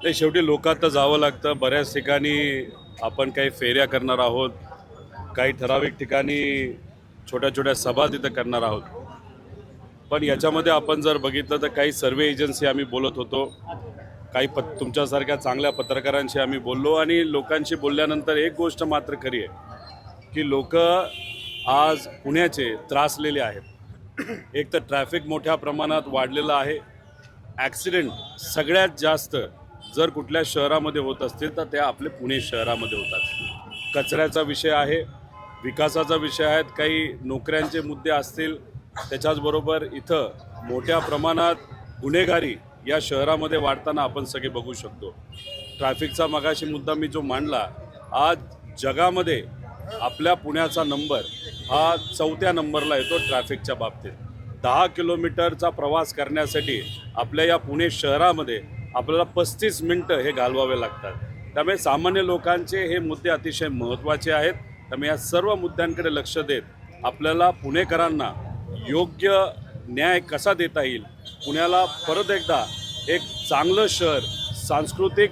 ते शेवटी लोकात तर जावं लागतं. बऱ्याच ठिकाणी आपण काही फेऱ्या करणार आहोत, काही ठराविक ठिकाणी छोट्या छोट्या सभा तिथं करणार आहोत. पण याच्यामध्ये आपण जर बघितलं तर काही सर्वे एजन्सी आम्ही बोलत होतो, काही तुमच्यासारख्या चांगल्या पत्रकारांशी आम्ही बोललो आणि लोकांशी बोलल्यानंतर एक गोष्ट मात्र खरी आहे की लोक आज पुण्याचे त्रासलेले आहेत. एक तर ट्रॅफिक मोठ्या प्रमाणात वाढलेलं आहे. ॲक्सिडेंट सगळ्यात जास्त जर कुठल्या शहरामध्ये होत असतील तर त्या आपले पुणे शहरामध्ये होतात. कचऱ्याचा विषय आहे, विकासाचा विषय आहेत, काही नोकऱ्यांचे मुद्दे असतील, त्याच्याचबरोबर इथं मोठ्या प्रमाणात गुन्हेगारी या शहरामध्ये वाढताना आपण सगळे बघू शकतो. ट्रॅफिकचा मगाशी मुद्दा मी जो मांडला, आज जगामध्ये आपल्या पुण्याचा नंबर हा 4थ्या नंबरला येतो ट्रॅफिकच्या बाबतीत. 10 किलोमीटरचा प्रवास करण्यासाठी आपल्या या पुणे शहरामध्ये आपल्याला 35 मिनटं हे घालवावे लागतात. त्यामुळे सामान्य लोकांचे हे मुद्दे अतिशय महत्त्वाचे आहेत. त्यामुळे या सर्व मुद्द्यांकडे लक्ष देत आपल्याला पुणेकरांना योग्य न्याय कसा देता येईल, पुण्याला परत एकदा एक चांगलं शहर, सांस्कृतिक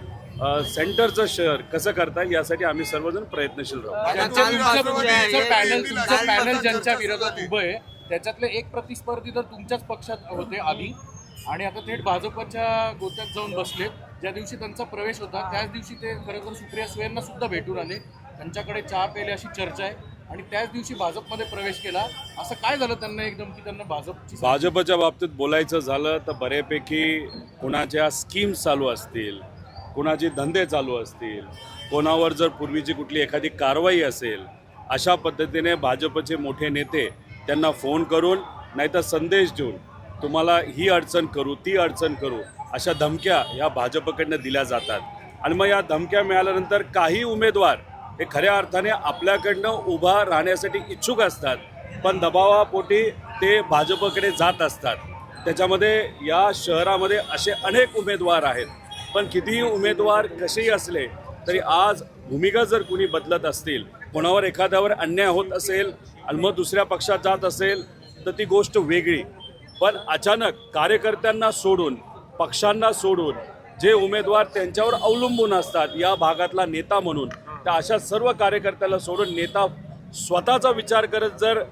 सेंटरचं शहर कसं करता येईल यासाठी आम्ही सर्वजण प्रयत्नशील राहू. पॅनल ज्यांच्या विरोधात उभं आहे त्याच्यातले एक प्रतिस्पर्धी तर तुमच्याच पक्षात होते आधी आणि आता थेट भाजपच्या गोत्यात जाऊन बसलेत. ज्या दिवशी त्यांचा प्रवेश होता त्याच दिवशी ते खरं तर सुप्रिया सुळेंना सुद्धा भेटून आले, त्यांच्याकडे चहा प्यायले अशी चर्चा आहे आणि त्याच दिवशी भाजपमध्ये प्रवेश केला. असं काय झालं त्यांना एकदम की त्यांना भाजपच्या बाबतीत बोलायचं झालं तर बऱ्यापैकी कोणाच्या स्कीम्स चालू असतील, कोणाचे धंदे चालू असतील, कोणावर जर पूर्वीची कुठली एखादी कारवाई असेल, अशा पद्धतीने भाजपचे मोठे नेते त्यांना फोन करून नाहीतर संदेश देऊन तुम्हाला ही अडचण करू, ती अडचण करू, अशा धमक्या या भाजपकडनं दिल्या जातात. आणि मग या धमक्या मिळाल्यानंतर काही उमेदवार हे खऱ्या अर्थाने आपल्याकडनं उभा राहण्यासाठी इच्छुक असतात, पण दबावापोटी ते भाजपकडे जात असतात. त्याच्यामध्ये या शहरामध्ये असे अनेक उमेदवार आहेत, पण कितीही उमेदवार कसेही असले तरी आज भूमिका जर कुणी बदलत असतील, कोणावर एखाद्यावर अन्याय होत असेल आणि मग दुसऱ्या पक्षात जात असेल तर ती गोष्ट वेगळी. पण अचानक कार्यकर्त्यांना सोडून, पक्षांना सोडून जे उमेदवार त्यांच्यावर अवलंबून असतात या भागातला नेता म्हणून, त्या अशा सर्व कार्यकर्त्याला सोडून नेता स्वतःचा विचार करत जर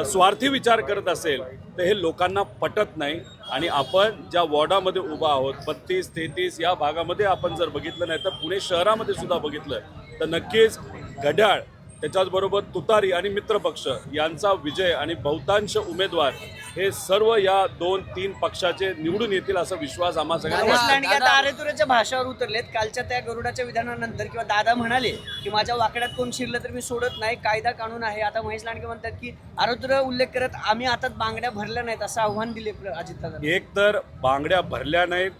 स्वार्थी विचार करत असेल तर हे लोकांना पटत नाही. आणि आपण ज्या वॉर्डामध्ये उभा आहोत 32-33 या भागामध्ये आपण जर बघितलं नाही तर पुणे शहरामध्ये सुद्धा बघितलं तर नक्कीच घड्याळ, त्याच्याचबरोबर तुतारी आणि मित्रपक्ष यांचा विजय आणि बहुतांश उमेदवार हे सर्व या 2-3 पक्षाचे निवडून येतील असा विश्वास आम्हा सगळ्यांना वाटतो. आरेतुरेच्या भाषावर उतरलेत. कालच्या त्या गरुडाच्या विधानानंतर किंवा दादा म्हणाले की माझ्या वाकड्यात कोण शिरलं तर मी सोडत नाही, कायदा कानून आहे. आता महेश लांडगे म्हणतात की आरेतुरे उल्लेख करत आम्ही आता बांगड्या भरल्या नाहीत असं आव्हान दिले अजितदादा. एक तर बांगड्या भरल्या नाहीत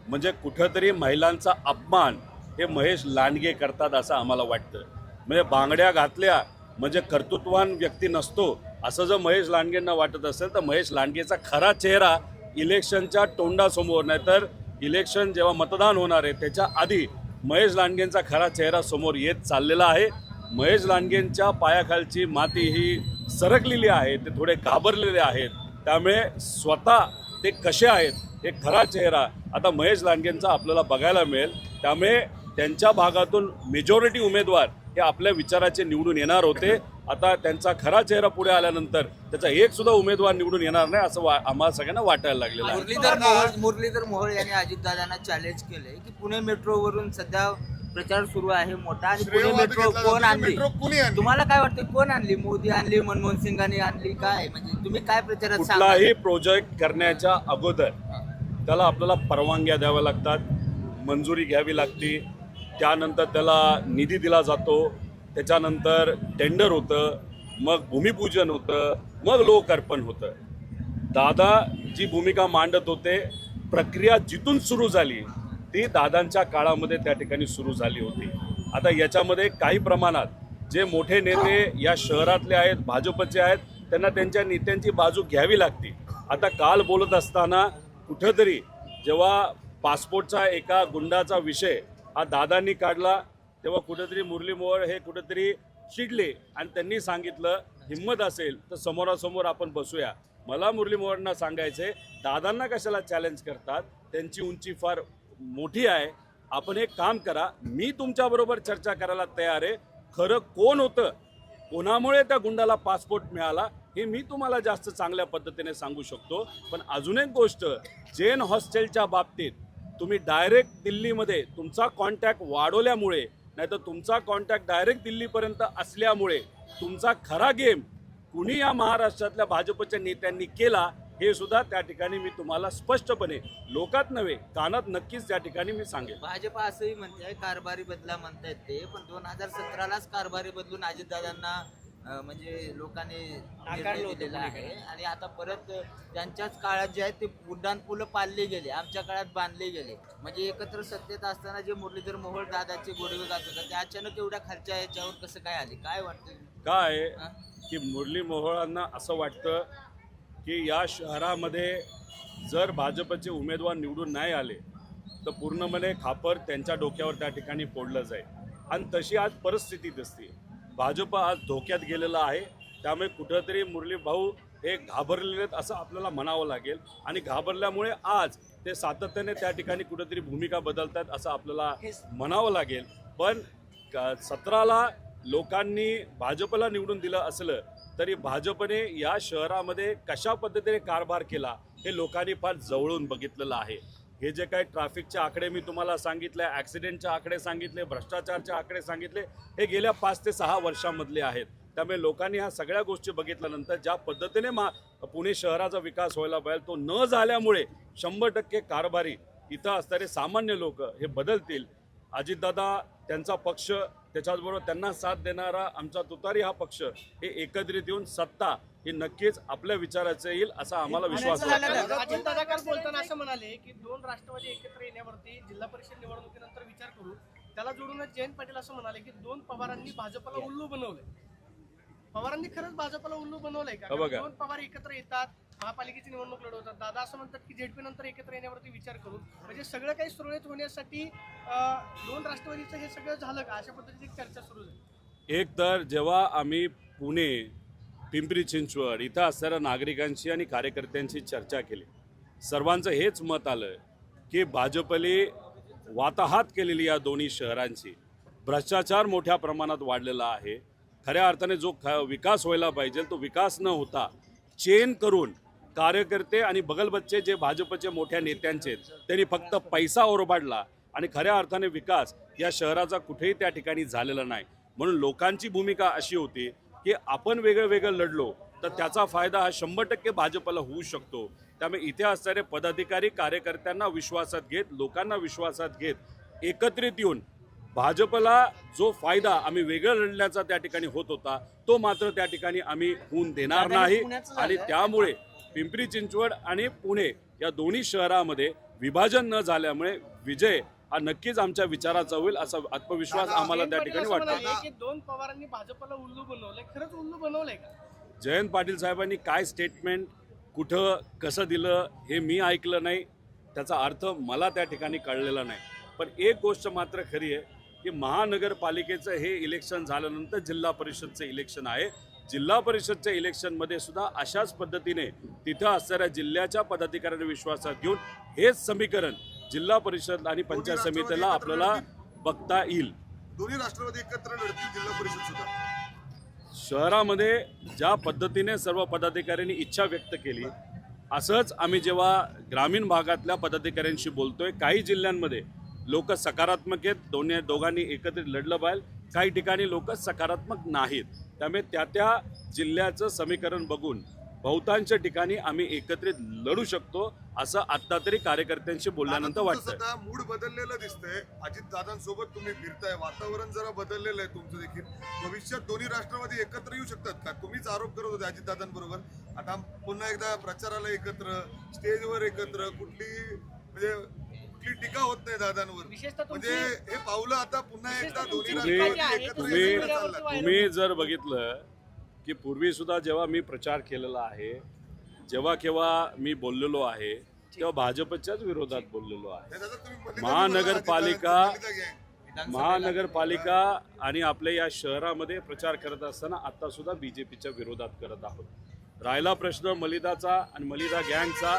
म्हणजे कुठंतरी महिलांचा अपमान हे महेश लांडगे करतात असं आम्हाला वाटतं. म्हणजे बांगड्या घातल्या म्हणजे कर्तृत्ववान व्यक्ती नसतो असं जर महेश लांडगेंना वाटत असेल तर महेश लांडगेचा खरा चेहरा इलेक्शनच्या तोंडासमोर, नाहीतर इलेक्शन जेव्हा मतदान होणार आहे त्याच्या आधी महेश लांडगेंचा खरा चेहरा समोर येत चाललेला आहे. महेश लांडगेंच्या पायाखालची माती ही सरकलेली आहे, ते थोडे घाबरलेले आहेत. त्यामुळे स्वतः ते कसे आहेत हे खरा चेहरा आता महेश लांडगेंचा आपल्याला बघायला मिळेल. त्यामुळे त्यांच्या भागातून मेजॉरिटी उमेदवार हे आपल्या विचाराचे निवडून येणार होते. आता त्यांचा खरा चेहरा पुढे आल्यानंतर त्याचा एक सुद्धा उमेदवार निवडून येणार नाही असं आम्हाला सगळ्यांना वाटायला लागलेलं आहे. मुरलीधर मोहोळ यांनी अजितदादांना चॅलेंज केलंय की पुणे मेट्रोवरून सध्या प्रचार सुरू आहे मोठा आणि पुणे मेट्रो कोण आणली, तुम्हाला काय वाटतं कोण आणली? मोदी आणली, मनमोहन सिंगांनी आणली, काय म्हणजे तुम्ही काय प्रचारात कुठलाही प्रोजेक्ट करण्याच्या अगोदर त्याला आपल्याला परवानग्या द्याव्या लागतात, मंजुरी घ्यावी लागते, त्यानंतर त्याला निधी दिला जातो, त्याच्यानंतर टेंडर होतं, मग भूमिपूजन होतं, मग लोकार्पण होतं. दादा जी भूमिका मांडत होते, प्रक्रिया जिथून सुरू झाली ती दादांच्या काळामध्ये त्या ठिकाणी सुरू झाली होती. आता याच्यामध्ये काही प्रमाणात जे मोठे नेते या शहरातले आहेत, भाजपचे आहेत, त्यांना त्यांच्या नेत्यांची बाजू घ्यावी लागते. आता काल बोलत असताना कुठंतरी जेव्हा पासपोर्टचा एका गुंडाचा विषय हा दादांनी काढला तेव्हा कुठेतरी मुरली मोहोळ हे कुठेतरी चिडले आणि त्यांनी सांगितलं हिम्मत असेल तर समोरासमोर आपण बसूया. मला मुरली मोहोळांना सांगायचे दादांना कशाला चॅलेंज करतात, त्यांची उंची फार मोठी आहे, आपण एक काम करा, मी तुमच्याबरोबर चर्चा करायला तयार आहे. खरं कोण होतं, कोणामुळे त्या गुंडाला पासपोर्ट मिळाला हे मी तुम्हाला जास्त चांगल्या पद्धतीने सांगू शकतो. पण अजून एक गोष्ट, जैन हॉस्टेलच्या बाबतीत तुम्ही डायरेक्ट दिल्लीमध्ये तुमचा कॉन्टॅक्ट वाढवल्यामुळे, नाहीतर तुमचा कॉन्टॅक्ट डायरेक्ट दिल्लीपर्यंत असल्यामुळे तुमचा खरा गेम कुणी या महाराष्ट्रातल्या भाजपच्या नेत्यांनी केला हे सुद्धा त्या ठिकाणी मी तुम्हाला स्पष्टपणे, लोकात नव्हे कानात नक्कीच त्या ठिकाणी मी सांगेन. भाजप असंही म्हणते कारभारी बदला म्हणतायत ते, पण 2017लाच कारभारी बदलून अजितदादांना म्हणजे लोकांनी निर्णय दिलेला आहे. आणि आता परत त्यांच्याच काळात जे आहे ते उड्डाण पुलं पाडले गेले, आमच्या काळात बांधले गेले. म्हणजे एकत्र सत्तेत असताना जे मुरलीधर मोहोळ दादाचे गोडवे गात होता ते अचानक एवढ्या खालच्या याच्यावर कसं काय आले, काय वाटतं? काय की मुरली मोहोळांना असं वाटतं की या शहरामध्ये जर भाजपचे उमेदवार निवडून नाही आले तर पूर्णपणे खापर त्यांच्या डोक्यावर त्या ठिकाणी फोडलं जाईल. आणि तशी आज परिस्थिती दिसते. भाजप आज धोक्यात गेलेला आहे. त्यामुळे कुठंतरी मुरली भाऊ हे घाबरलेले आहेत असं आपल्याला म्हणावं लागेल. आणि घाबरल्यामुळे आज ते सातत्याने त्या ठिकाणी कुठंतरी भूमिका बदलतात असं आपल्याला म्हणावं लागेल. पण 17ला लोकांनी भाजपला निवडून दिलं असलं तरी भाजपने या शहरामध्ये कशा पद्धतीने कारभार केला हे लोकांनी फार जवळून बघितलेलं आहे. हे जे काही ट्रॅफिकचे आकडे मी तुम्हाला सांगितले, ॲक्सिडेंटचे आकडे सांगितले, भ्रष्टाचारचे आकडे सांगितले, हे गेल्या 5 ते 6 वर्षांमधले आहेत. त्यामुळे लोकांनी ह्या सगळ्या गोष्टी बघितल्यानंतर ज्या पद्धतीने पुणे शहराचा विकास व्हायला पाहिजे तो न झाल्यामुळे 100% कारभारी इथं असणारे सामान्य लोक हे बदलतील. अजितदादा, त्यांचा पक्ष, त्याच्याचबरोबर त्यांना साथ देणारा आमचा तुतारी हा पक्ष हे एकत्रित येऊन सत्ता हे नक्कीच आपल्या विचाराचं येईल असा आम्हाला विश्वास वाटतो. अजितदादा काल बोलताना असं म्हणाले की 2 राष्ट्रवादी एकत्र येण्यावरती जिल्हा परिषद निवडणुकीनंतर विचार करू. त्याला जोडूनच जयंत पाटील असं म्हणाले की 2 पवारांनी भाजपला उल्लू बनवलंय. पवारांनी खरंच भाजपला उल्लू बनवलंय का? 2 पवार एकत्र येतात, महापालिकेची निवडणूक लढवतात. दादा असं म्हणतात की जेडपी नंतर एकत्र येण्यावरती विचार करू. म्हणजे सगळं काही सुरळीत होण्यासाठी 2 राष्ट्रवादीचं हे सगळं झालं का, अशा पद्धतीची चर्चा सुरू झाली. एक तर जेव्हा आम्ही पुणे, पिंपरी चिंचवड इथं असणाऱ्या नागरिकांशी आणि कार्यकर्त्यांशी चर्चा केली, सर्वांचं हेच मत आलं की भाजपने वाताहात केलेली या दोन्ही शहरांची, भ्रष्टाचार मोठ्या प्रमाणात वाढलेला आहे. खऱ्या अर्थाने जो विकास व्हायला पाहिजे तो विकास न होता चेन करून कार्यकर्ते आणि बगलबच्चे जे भाजपचे मोठ्या नेत्यांचे आहेत त्यांनी फक्त पैसा ओरबाडला आणि खऱ्या अर्थाने विकास या शहराचा कुठेही त्या ठिकाणी झालेला नाही. म्हणून लोकांची भूमिका अशी होती की आपण वेगळं वेगळं लढलो तर त्याचा फायदा हा 100% भाजपला होऊ शकतो. त्यामुळे इथे असणारे पदाधिकारी कार्यकर्त्यांना विश्वासात घेत, लोकांना विश्वासात घेत एकत्रित येऊन भाजपला जो फायदा आम्ही वेगळं लढण्याचा त्या ठिकाणी होत होता तो मात्र त्या ठिकाणी आम्ही होऊन देणार नाही. आणि त्यामुळे पिंपरी चिंचवड आणि पुणे या दोन्ही शहरामध्ये विभाजन न झाल्यामुळे विजय हा नक्कीच आमच्या विचाराचा होईल असा आत्मविश्वास आम्हाला त्या ठिकाणी वाटतो. की 2 पवारांनी भाजपला उल्लू बनवलंय, खरंच उल्लू बनवलंय का? जयंत पाटील साहेबांनी काय स्टेटमेंट कुठं कसं दिलं हे मी ऐकलं नाही, त्याचा अर्थ मला त्या ठिकाणी कळलेला नाही. पण एक गोष्ट मात्र खरी आहे की महानगरपालिकेचं हे इलेक्शन झाल्यानंतर जिल्हा परिषदचं इलेक्शन आहे. जिल्हा परिषदच्या इलेक्शनमध्ये सुद्धा अशाच पद्धतीने तिथं असणाऱ्या जिल्ह्याच्या पदाधिकाऱ्यांना विश्वासात घेऊन हेच समीकरण जिल्हा परिषद आणि पंचायत समितीला आपल्याला बघता येईल. दोन्ही राष्ट्रवादी एकत्र लढतील जिल्हा परिषद सुद्धा. शहरामध्ये ज्या पद्धतीने सर्व पदाधिकाऱ्यांनी इच्छा व्यक्त केली असंच आम्ही जेव्हा ग्रामीण भागातल्या पदाधिकाऱ्यांशी बोलतोय, काही जिल्ह्यांमध्ये लोक सकारात्मक आहेत, दोघांनी एकत्रित लढलं पाहिजे, काही ठिकाणी लोक सकारात्मक नाहीत. त्यामुळे त्या जिल्ह्याचं समीकरण बघून बहुतांश ठिकाणी आम्ही एकत्रित लढू शकतो असं आता तरी कार्यकर्त्यांशी बोलल्यानंतर वाटतं. आता मूड बदललेलं दिसतंय, अजितदादांसोबत तुम्ही फिरताय, वातावरण जरा बदललेलं आहे तुमचं देखील. भविष्यात दोन्ही राष्ट्रवादी एकत्र येऊ शकतात का? तुम्हीच आरोप करत होते अजितदादांबरोबर, आता पुन्हा एकदा प्रचाराला एकत्र, स्टेजवर एकत्र, कुठली टीका होत नाही दादांवर. म्हणजे हे पावलं आता पुन्हा एकदा दोन्ही राष्ट्रवादी एकत्र. तुम्ही जर बघितलं की पूर्वी सुद्धा जेव्हा मी प्रचार केलेला आहे, जेव्हा केव्हा मी बोललेलो आहे तेव्हा भाजपच्याच विरोधात बोललेलो आहे. महानगरपालिका आणि आपल्या या शहरामध्ये प्रचार करत असताना आता सुद्धा बीजेपीच्या विरोधात करत आहोत. राहिला प्रश्न मलिदाचा आणि मलिदा गँगचा,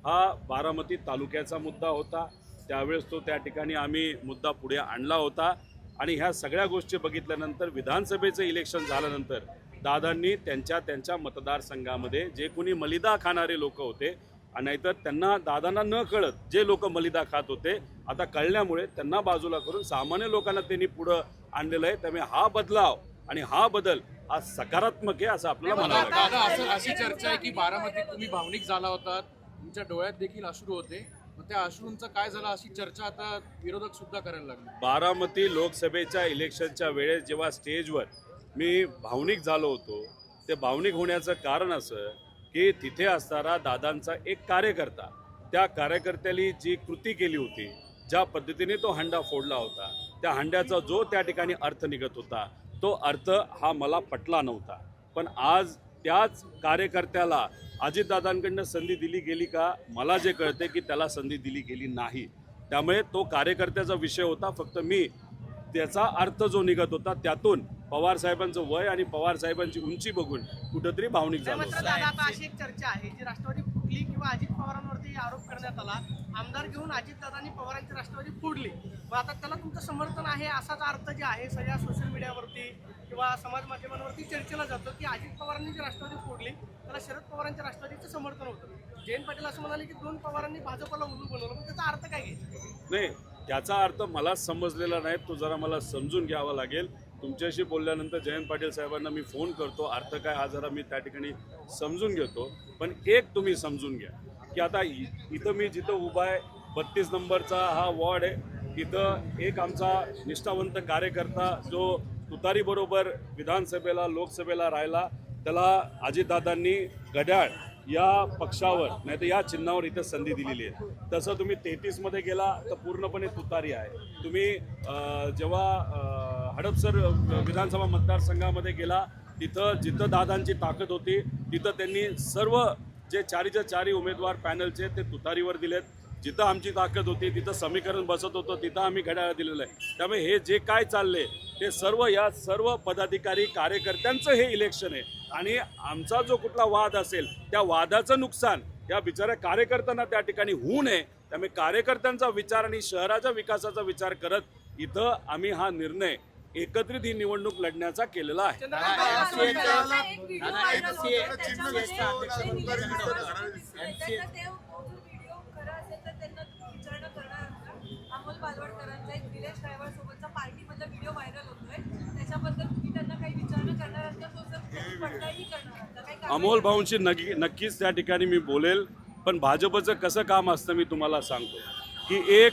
हा बारामती तालुक्याचा मुद्दा होता. त्यावेळेस तो त्या ठिकाणी आम्ही मुद्दा पुढे आणला होता. आणि ह्या सगळ्या गोष्टी बघितल्यानंतर विधानसभेचं इलेक्शन झाल्यानंतर दादांनी त्यांच्या मतदारसंघामध्ये जे कोणी मलिदा खाणारे लोक होते, नाहीतर त्यांना दादांना न कळत जे लोक मलिदा खात होते, आता कळल्यामुळे त्यांना बाजूला करून सामान्य लोकांना त्यांनी पुढं आणलेलं आहे. त्यामुळे हा बदलाव आणि हा बदल हा सकारात्मक आहे असं आपल्याला म्हणावं लागेल. दादा अशी चर्चा आहे की बारामतीत तुम्ही भावनिक झाला होता, तुमच्या डोळ्यात देखील अश्रू होते, मग त्या अश्रूंचं काय झालं अशी चर्चा आता विरोधक सुद्धा करायला लागले. बारामती लोकसभेच्या इलेक्शनच्या वेळेस जेव्हा स्टेजवर मी भावनिक झालो होतो, ते भावनिक होण्याचं कारण असं की तिथे असणारा दादांचा एक कार्यकर्ता, त्या कार्यकर्त्याने जी कृती केली होती, ज्या पद्धतीने तो हंडा फोडला होता, त्या हंड्याचा जो त्या ठिकाणी अर्थ निघत होता, तो अर्थ हा मला पटला नव्हता. पण आज त्याच कार्यकर्त्याला अजितदादांकडनं संधी दिली गेली का, मला जे कळते की त्याला संधी दिली गेली नाही. त्यामुळे तो कार्यकर्त्याचा विषय होता, फक्त मी त्याचा अर्थ जो निघत होता त्यातून पवार साहेबांचं वय आणि पवार साहेबांची उंची बघून कुठंतरी भावनिक झालो. मात्र दादा आता अशी एक चर्चा आहे जी राष्ट्रवादी फुटली किंवा अजित पवारांवरती आरोप करण्यात आला, आमदार घेऊन अजितदादांनी पवारांची राष्ट्रवादी फोडली, मग आता त्याला तुमचं समर्थन आहे असाच अर्थ जे आहे सगळ्या सोशल मीडियावरती किंवा समाज माध्यमांवरती चर्चेला जातो की अजित पवारांनी जी राष्ट्रवादी फोडली त्याला शरद पवारांच्या राष्ट्रवादीचं समर्थन होतं. जयंत पाटील असं म्हणाले की 2 पवारांनी भाजपला उल्लू बनवलं, मग त्याचा अर्थ काय घ्यायचा? नाही, त्याचा अर्थ मलाच समजलेला नाही, तो जरा मला समजून घ्यावा लागेल. तुमच्याशी बोलल्यानंतर जयंत पाटील साहेबांना मी फोन करतो, अर्थ काय हा जरा मी त्या ठिकाणी समजून घेतो. पण एक तुम्ही समजून घ्या की आता इथं मी जिथं उभा आहे 32 नंबरचा हा वॉर्ड आहे, इथं एक आमचा निष्ठावंत कार्यकर्ता जो तुतारीबरोबर विधानसभेला लोकसभेला राहिला, त्याला अजितदादांनी घड्याळ या पक्षावर नाही तर या चिन्हावर इथं संधी दिलेली आहे. तसं तुम्ही 33मध्ये गेला तर पूर्णपणे तुतारी आहे. तुम्ही जेव्हा हडपसर विधानसभा मतदारसंघामध्ये गेला, तिथं जिथं दादांची ताकद होती तिथं त्यांनी सर्व जे 4च्या 4 उमेदवार पॅनलचे ते तुतारीवर दिलेत. जिथं आमची ताकद होती तिथं समीकरण बसत होतं तिथं आम्ही घड्याळ दिलेलं आहे. त्यामुळे हे जे काय चालले ते सर्व या सर्व पदाधिकारी कार्यकर्त्यांचं हे इलेक्शन आहे. आणि आमचा जो कुठला वाद असेल त्या वादाचं नुकसान या बिचाऱ्या कार्यकर्त्यांना त्या ठिकाणी होऊ नये. त्यामुळे कार्यकर्त्यांचा विचार आणि शहराच्या विकासाचा विचार करत इथं आम्ही हा निर्णय एकत्रित ही निवडणूक लढण्याचा केलेला आहे. अमोल बालवडकरांचा एक निलेश ड्रायव्हर सोबतचा पार्टीमधला व्हिडिओ व्हायरल होतोय, त्याच्याबद्दल तुम्ही त्यांना काही विचारणा करणार आहात का? पडताळणी करणार आहात का? अमोल भाऊंशी नक्कीच त्या ठिकाणी मी बोलेल. पण भाजपचं कसं काम असतं मी तुम्हाला सांगतो की एक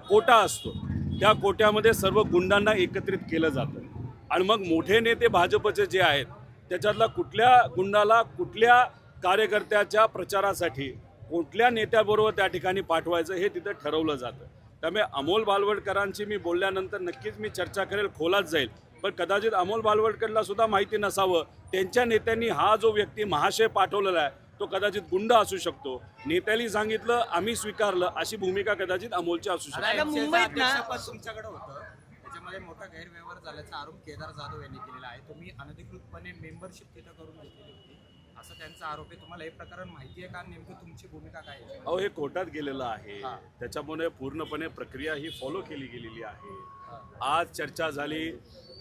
कोटा असतो, त्या कोट्यामध्ये सर्व गुंडांना एकत्रित केलं जातं आणि मग मोठे नेते भाजपचे जे आहेत त्याच्यातला कुठल्या गुंडाला कुठल्या कार्यकर्त्याच्या प्रचारासाठी कुठल्या नेत्याबरोबर त्या ठिकाणी पाठवायचं हे तिथं ठरवलं जातं. त्यामुळे अमोल बालवडकरांची मी बोलल्यानंतर नक्कीच मी चर्चा करेल, खोलात जाईल. पण कदाचित अमोल बालवडकरला सुद्धा माहिती नसावं त्यांच्या नेत्यांनी हा जो व्यक्ती महाशय पाठवलेला आहे तो कदाचित गुंड असू शकतो. नेत्यांनी सांगितलं आम्ही स्वीकारलं अशी भूमिका कदाचित अमोलची असू शकते. मुंबईत ना तुमच्याकडे होतं, त्याच्यामध्ये मोठा गैरव्यवहार झाल्याचा आरोप केदार जाधव यांनी केलेला आहे. तुम्ही अनधिकृतपणे मेंबरशिप तिथं करून घेतलेली होती असं त्यांचा आरोप आहे. तुम्हाला हे प्रकरण माहिती आहे का? नेमकं तुमची भूमिका काय आहे? अहो, हे कोर्टात गेलेलं आहे, त्याच्यामुळे पूर्णपणे प्रक्रिया ही फॉलो केली गेलेली आहे. आज चर्चा झाली,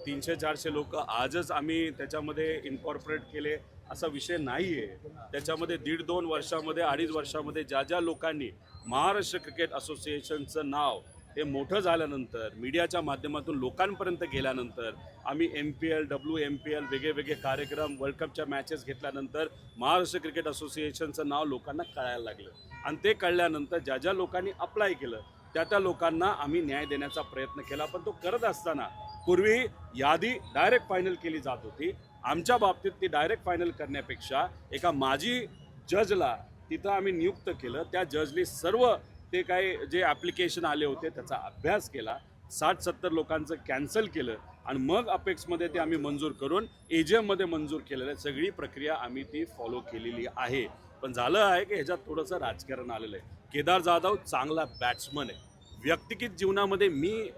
300-400 लोक आजच आम्ही त्याच्यामध्ये इन्कॉर्पोरेट केले असा विषय नाही आहे. त्याच्यामध्ये 1.5-2 वर्षामध्ये 2.5 वर्षामध्ये ज्या लोकांनी महाराष्ट्र क्रिकेट असोसिएशनचं नाव हे मोठं झाल्यानंतर मीडियाच्या माध्यमातून लोकांपर्यंत गेल्यानंतर आम्ही MPL WMPL वेगळे कार्यक्रम वर्ल्ड कपच्या मॅचेस घेतल्यानंतर महाराष्ट्र क्रिकेट असोसिएशनचं नाव लोकांना कळायला लागलं आणि ते कळल्यानंतर ज्या लोकांनी अप्लाय केलं त्या लोकांना आम्ही न्याय देण्याचा प्रयत्न केला. पण तो करत असताना पूर्वी यादी डायरेक्ट फायनल केली जात होती. आमच्या बाबतीत ती डायरेक्ट फायनल करण्यापेक्षा एका माजी जजला तिथं आम्ही नियुक्त केलं. त्या जजने सर्व ते काय जे ॲप्लिकेशन आले होते त्याचा अभ्यास केला, 60-70 लोकांचं कॅन्सल केलं आणि मग अपेक्समध्ये ते आम्ही मंजूर करून AGMमध्ये मंजूर केलेलं आहे. सगळी प्रक्रिया आम्ही ती फॉलो केलेली आहे. पण झालं आहे की ह्याच्यात थोडंसं राजकारण आलेलं आहे. केदार जाधव चांगला बॅट्समन आहे. व्यक्तिगत जीवनामध्ये मी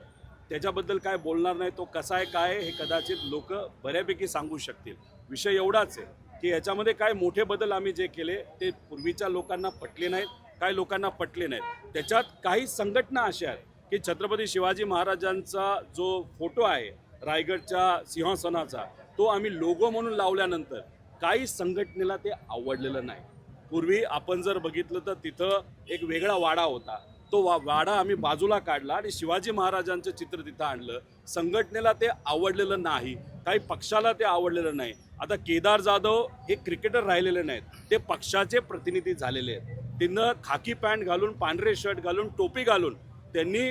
त्याच्याबद्दल काय बोलणार नाही, तो कसा आहे काय हे कदाचित लोक बऱ्यापैकी सांगू शकतील. विषय एवढाच आहे की याच्यामध्ये काय मोठे बदल आम्ही जे केले ते पूर्वीच्या लोकांना पटले नाहीत. काही लोकांना पटले नाहीत. त्याच्यात काही संघटना अशा आहेत की छत्रपती शिवाजी महाराजांचा जो फोटो आहे रायगडच्या सिंहासनाचा, तो आम्ही लोगो म्हणून लावल्यानंतर काही संघटनेला ते आवडलेलं नाही. पूर्वी आपण जर बघितलं तर तिथं एक वेगळा वाडा होता, तो वाडा आम्ही बाजूला काढला आणि शिवाजी महाराजांचं चित्र तिथं आणलं. संघटनेला ते आवडलेलं नाही, काही पक्षाला ते आवडलेलं नाही. आता केदार जाधव हे क्रिकेटर राहिलेले नाहीत, ते पक्षाचे प्रतिनिधी झालेले आहेत. तिनं खाकी पॅन्ट घालून, पांढरे शर्ट घालून, टोपी घालून त्यांनी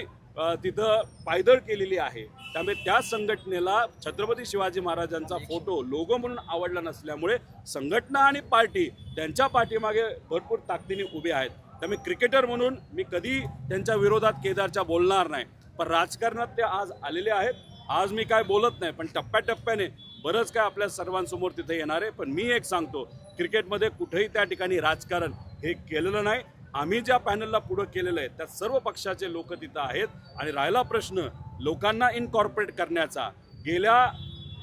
तिथं पायदळ केलेली आहे. त्यामुळे त्या संघटनेला छत्रपती शिवाजी महाराजांचा फोटो लोगो म्हणून आवडला नसल्यामुळे संघटना आणि पार्टी त्यांच्या पाठीमागे भरपूर ताकदीने उभे आहेत. त्यामुळे क्रिकेटर म्हणून मी कधी त्यांच्या विरोधात केदारच्या बोलणार नाही, पण राजकारणात ते आज आलेले आहेत. आज मी काय बोलत नाही, पण टप्प्याटप्प्याने बरंच काय आपल्या सर्वांसमोर तिथे येणार आहे. पण मी एक सांगतो, क्रिकेटमध्ये कुठेही त्या ठिकाणी राजकारण हे केलेलं नाही. आम्ही ज्या पॅनलला पुढं केलेलं आहे त्या सर्व पक्षाचे लोक तिथं आहेत. आणि राहिला प्रश्न लोकांना इनकॉर्पोरेट करण्याचा, गेल्या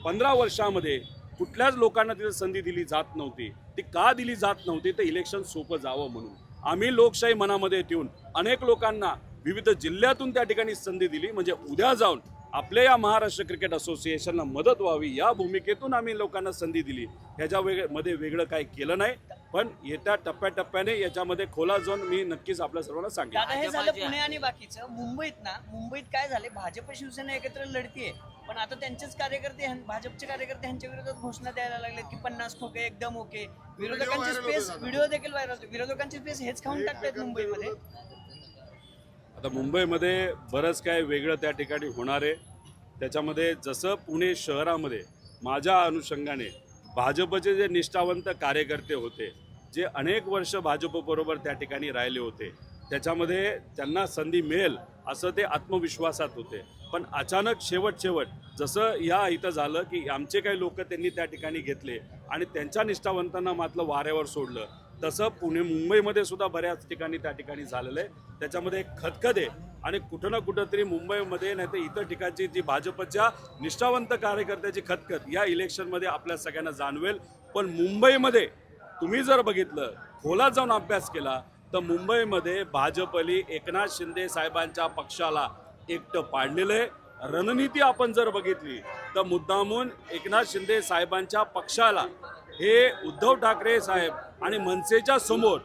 15 वर्षामध्ये कुठल्याच लोकांना तिथं संधी दिली जात नव्हती. ती का दिली जात नव्हती? तर इलेक्शन सोपं जावं म्हणून. आम्ही लोकशाही मनामध्ये ठेवून अनेक लोकांना विविध जिल्ह्यातून त्या ठिकाणी संधी दिली, म्हणजे उद्या जाऊन आपल्या या महाराष्ट्र क्रिकेट असोसिएशनला मदत व्हावी या भूमिकेतून आम्ही लोकांना संधी दिली. ह्याच्या मध्ये वेगळं काही केलं नाही. पण येत्या टप्प्याटप्प्याने याच्यामध्ये खोला जाऊन मी नक्कीच आपल्या सर्वांना सांगेन. दादा, हे झालं पुणे आणि बाकीचं. मुंबईत काय झाले, भाजप शिवसेना एकत्र लढतीये, पण आता त्यांचेच कार्यकर्ते, भाजपचे कार्यकर्ते ह्यांच्या विरोधात घोषणा द्यायला लागले की 50 खोके एकदम ओके. विरोधकांची स्पेस, व्हिडिओ देखील व्हायरल, विरोधकांची स्पेस हेच खाऊन टाकतात मुंबईमध्ये. आता मुंबईमध्ये बरंच काय वेगळं त्या ठिकाणी होणार आहे. त्याच्यामध्ये जसं पुणे शहरामध्ये माझ्या अनुषंगाने भाजपचे जे निष्ठावंत कार्यकर्ते होते, जे अनेक वर्ष भाजपबरोबर त्या ठिकाणी राहिले होते, त्याच्यामध्ये त्यांना संधी मिळेल असं ते आत्मविश्वासात होते. पण अचानक शेवट जसं या इथं झालं की आमचे काही लोक त्यांनी त्या ठिकाणी घेतले आणि त्यांच्या निष्ठावंतांना मात्र वाऱ्यावर सोडलं, तसं मुंबईमध्ये सुद्धा बऱ्याच ठिकाणी त्या ठिकाणी झालेलं आहे. त्याच्यामध्ये एक खदखद आहे आणि कुठं ना कुठं तरी मुंबईमध्ये नाही तर इतर ठिकाणची जी भाजपच्या निष्ठावंत कार्यकर्त्याची खदखद या इलेक्शनमध्ये आपल्या सगळ्यांना जाणवेल. पण मुंबईमध्ये तुम्ही जर बघितलं, खोलात जाऊन अभ्यास केला, तर मुंबईमध्ये भाजपली एकनाथ शिंदे साहेबांच्या पक्षाला एकटं पाडलेलं आहे. रणनीती आपण जर बघितली तर मुद्दामून एकनाथ शिंदे साहेबांच्या पक्षाला हे उद्धव ठाकरे साहेब आणि मनसेच्या समोर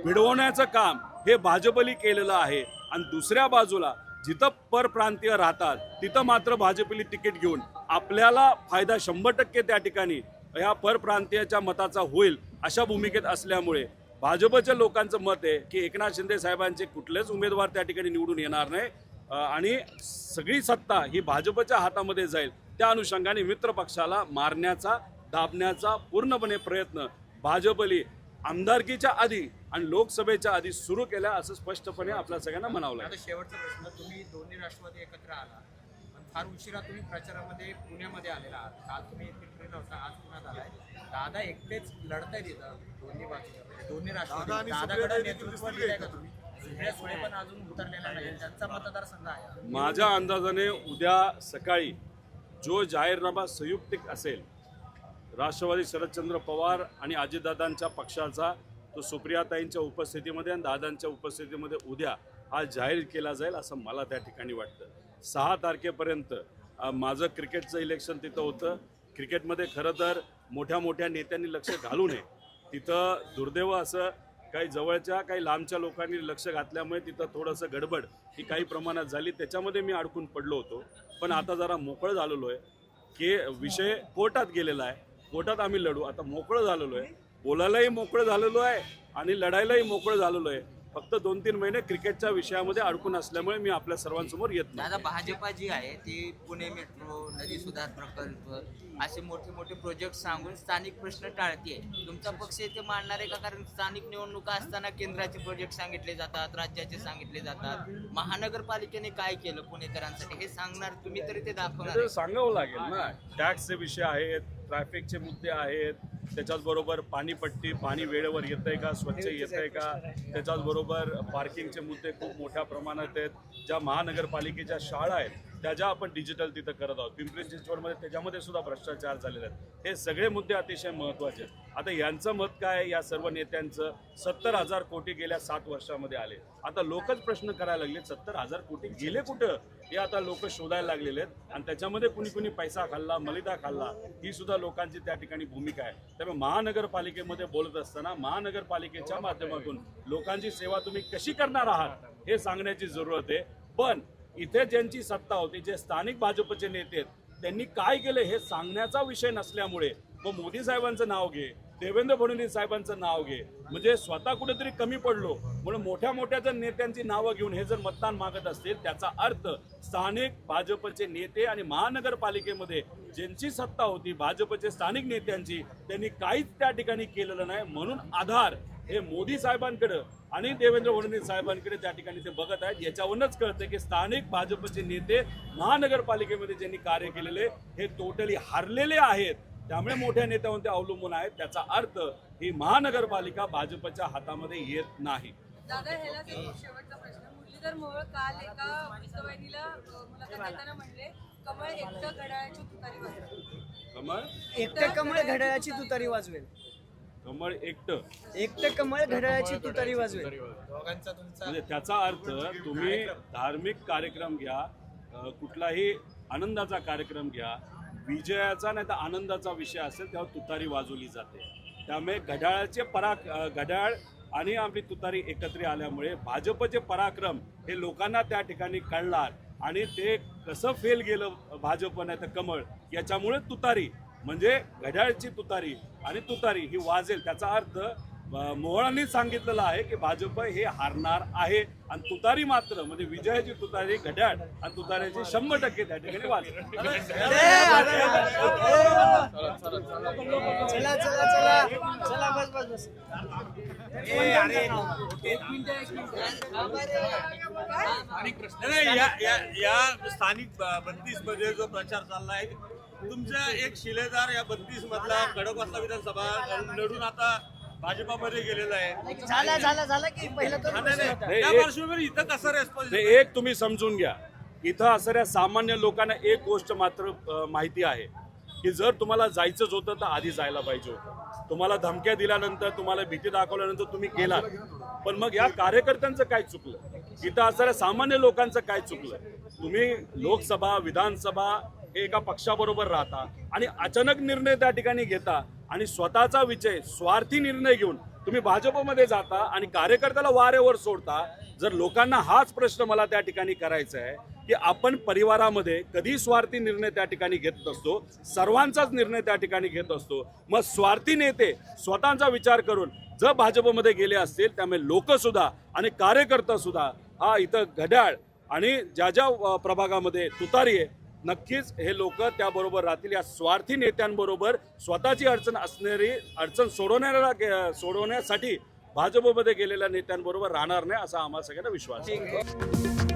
भिडवण्याचं काम हे भाजपली केलेलं आहे. आणि दुसऱ्या बाजूला जिथं परप्रांतीय राहतात तिथं मात्र भाजपली तिकीट घेऊन आपल्याला फायदा 100% त्या ठिकाणी या परप्रांतीयाच्या मताचा होईल अशा भूमिकेत असल्यामुळे भाजपच्या लोकांचं मत आहे की एकनाथ शिंदे साहेबांचे कुठलेच उमेदवार त्या ठिकाणी निवडून येणार नाही आणि सगळी सत्ता ही भाजपच्या हातामध्ये जाईल. त्या अनुषंगाने मित्र पक्षाला मारण्याचा, दाबण्याचा पूर्णपणे प्रयत्न भाजपली आमदारकीच्या आधी आणि लोकसभेच्या आधी सुरू केल्या असं स्पष्टपणे आपल्या सगळ्यांना म्हणावं लागेल. आता शेवटचा प्रश्न, तुम्ही दोन्ही राष्ट्रवादी एकत्र आला, पण फार उशिरा तुम्ही प्रचारामध्ये पुण्यामध्ये आलेला आहात. काल तुम्ही तिकडे होता, आज पुण्यात आलाय. दादा एकटेच लढताय तिथं दोन्ही बाजूला, दोन्ही राष्ट्रवादी. दादाकडे नेतृत्व दिलंय का तुम्ही? सुप्रिया सुळे पण अजून उतरलेला नाही, त्यांचा मतदारसंघ आहे. माझ्या अंदाजाने उद्या सकाळी जो जाहीरनामा संयुक्तिक असेल राष्ट्रवादी शरदचंद्र पवार आणि अजितदादांच्या पक्षाचा, तो सुप्रियाताईंच्या उपस्थितीमध्ये आणि दादांच्या उपस्थितीमध्ये उद्या हा जाहीर केला जाईल असं मला त्या ठिकाणी वाटतं. 6 तारखेपर्यंत माझं क्रिकेटचं इलेक्शन तिथं होतं. क्रिकेटमध्ये खरं तर मोठ्या मोठ्या नेत्यांनी लक्ष घालू नये. तिथं दुर्दैव असं काही जवळच्या काही लांबच्या लोकांनी लक्ष घातल्यामुळे तिथं थोडंसं गडबड ही काही प्रमाणात झाली. त्याच्यामध्ये मी अडकून पडलो होतो. पण आता जरा मोकळं झालेलो आहे की विषय कोर्टात गेलेला आहे, कोर्टात आम्ही लढू. आता मोकळं झालेलो आहे, बोलायलाही मोकळं झालेलो आहे आणि लढायलाही मोकळं झालेलो आहे. फक्त 2-3 महिने क्रिकेटच्या विषयामध्ये अडकून असल्यामुळे मी आपल्या सर्वांसमोर येत नाही. दादा, भाजपा जी आहे ती पुणे मेट्रो, नदी सुधार प्रकल्प असे मोठे मोठे प्रोजेक्ट सांगून स्थानिक प्रश्न टाळते. तुमचा पक्ष इथे मांडणार आहे का? कारण स्थानिक निवडणुका असताना केंद्राचे प्रोजेक्ट सांगितले जातात, राज्याचे सांगितले जातात. महानगरपालिकेने काय केलं पुणेकरांसाठी हे सांगणार तुम्ही, तरी ते दाखवणार. ते सांगावं लागेल ना. टॅक्सचे विषय आहेत, ट्रॅफिकचे मुद्दे आहेत, त्याच्याचबरोबर पाणीपट्टी, पाणी वेळेवर येतंय का, स्वच्छ येतंय का, त्याच्याचबरोबर पार्किंगचे मुद्दे खूप मोठ्या प्रमाणात आहेत. ज्या महानगरपालिकेच्या शाळा आहेत त्या ज्या आपण डिजिटल तिथं करत आहोत, पिंपरी चिंचवडमध्ये त्याच्यामध्ये सुद्धा भ्रष्टाचार झालेले आहेत. हे सगळे मुद्दे अतिशय महत्त्वाचे आहेत. आता यांचं मत काय, या सर्व नेत्यांचं 70,000 कोटी गेल्या 7 वर्षामध्ये आले. आता लोकच प्रश्न करायला लागले 70,000 कोटी गेले कुठं, हे आता लोक शोधायला लागलेले आहेत. आणि त्याच्यामध्ये कुणी कुणी पैसा खाल्ला, मलिदा खाल्ला, ही सुद्धा लोकांची त्या ठिकाणी भूमिका आहे. त्यामुळे महानगरपालिकेमध्ये बोलत असताना महानगरपालिकेच्या माध्यमातून लोकांची सेवा तुम्ही कशी करणार आहात हे सांगण्याची जरूरत आहे. पण इथे ज्यांची सत्ता होती, जे स्थानिक भाजपचे नेते आहेत, त्यांनी काय केलं हे सांगण्याचा विषय नसल्यामुळे मग मोदी साहेबांचं नाव घे, देवेंद्र फडणवीस साहेबांचं नाव घे, म्हणजे स्वतः कुठेतरी कमी पडलो म्हणून मोठ्या मोठ्या जर नेत्यांची नावं घेऊन हे जर मतदान मागत असतील, त्याचा अर्थ स्थानिक भाजपचे नेते आणि महानगरपालिकेमध्ये ज्यांची सत्ता होती भाजपचे स्थानिक नेत्यांची, त्यांनी काहीच त्या ठिकाणी केलेलं नाही. म्हणून आधार हे मोदी साहेबांकडे आणि देवेंद्र फडणवीस साहेबांकडे त्या ठिकाणी ते बघत आहेत. याच्यावरूनच कळतं की स्थानिक भाजपचे नेते महानगरपालिकेमध्ये ज्यांनी कार्य केलेले हे टोटली हरलेले आहेत. त्यामुळे मोठ्या नेत्यावर ते अवलंबून आहेत. त्याचा अर्थ ही महानगरपालिका भाजपच्या हातामध्ये येत नाही. दादा, ह्यालाच एक शेवटचा प्रश्न. मुरलीधर मोहोळ काल एका वृत्तवाहिनीला मुलाखत देताना म्हणले, कमळ एकटं घड्याळाची तुतारी वाजवेल. कमळ एकटं कमळ घड्याळाची तुतारी वाजवेल. कमळ एकटं कमळ घड्याळाची तुतारी वाजवेल. म्हणजे त्याचा अर्थ तुम्ही धार्मिक कार्यक्रम घ्या, कुठलाही आनंदाचा कार्यक्रम घ्या, विजयाचा नाही तर आनंदाचा विषय असेल तेव्हा तुतारी वाजवली जाते. त्यामुळे घड्याळ आणि आपली तुतारी एकत्र आल्यामुळे भाजपचे पराक्रम हे लोकांना त्या ठिकाणी कळणार आणि ते कसं फेल गेलं भाजप नाही तर कमळ, याच्यामुळे तुतारी म्हणजे घड्याळची तुतारी आणि तुतारी ही वाजेल. त्याचा अर्थ मोहळांनी सांगितलेलं आहे की भाजप हे हारणार आहे आणि तुतारी मात्र म्हणजे विजयाची तुतारी घड्याळ आणि तुतारीची 100% त्या ठिकाणी वाजेल. चला बस. या स्थानिक 32 मध्ये जो प्रचार चाललाय, तुमचा एक शिलेदार या 32 मधला खडकवासला विधानसभा लढून आता भाजपामध्ये गेलेला आहे. झाला की पहिलं तर त्या पार्श्वभूमीवर इथं कसं रेस्पॉन्स? एक तुम्ही समजून घ्या, इथं असणाऱ्या सामान्य लोकांना एक गोष्ट मात्र माहिती आहे की जर तुम्हाला जायचंच होतं तर आधी जायला पाहिजे होतं. तुम्हाला धमक्या दिल्यानंतर, तुम्हाला भीती दाखवल्यानंतर तुम्ही गेलात, पण मग या कार्यकर्त्यांचं काय चुकलं? इथं असणाऱ्या सामान्य लोकांचं काय चुकलं? तुम्ही लोकसभा विधानसभा हे एका पक्षाबरोबर राहता आणि अचानक निर्णय त्या ठिकाणी घेता आणि स्वतःचा विजय स्वार्थी निर्णय घेऊन तुम्ही भाजपमध्ये जाता आणि कार्यकर्त्याला वारेवर सोडता. जर लोकांना हाच प्रश्न मला त्या ठिकाणी करायचा आहे की आपण परिवारामध्ये कधी स्वार्थी निर्णय त्या ठिकाणी घेत नसतो, सर्वांचाच निर्णय त्या ठिकाणी घेत असतो. मग स्वार्थी नेते स्वतःचा विचार करून जर भाजपमध्ये गेले असतील, त्यामुळे लोक सुद्धा आणि कार्यकर्ता सुद्धा हा इथं घड्याळ आणि ज्या ज्या प्रभागामध्ये तुतारी आहे, नक्कीच हे लोक त्याबरोबर राहतील. या स्वार्थी नेत्यांबरोबर स्वतःची अडचण सोडवण्यासाठी भाजपमध्ये गेलेल्या नेत्यांबरोबर राहणार नाही असा आम्हाला सगळ्यांना विश्वास आहे.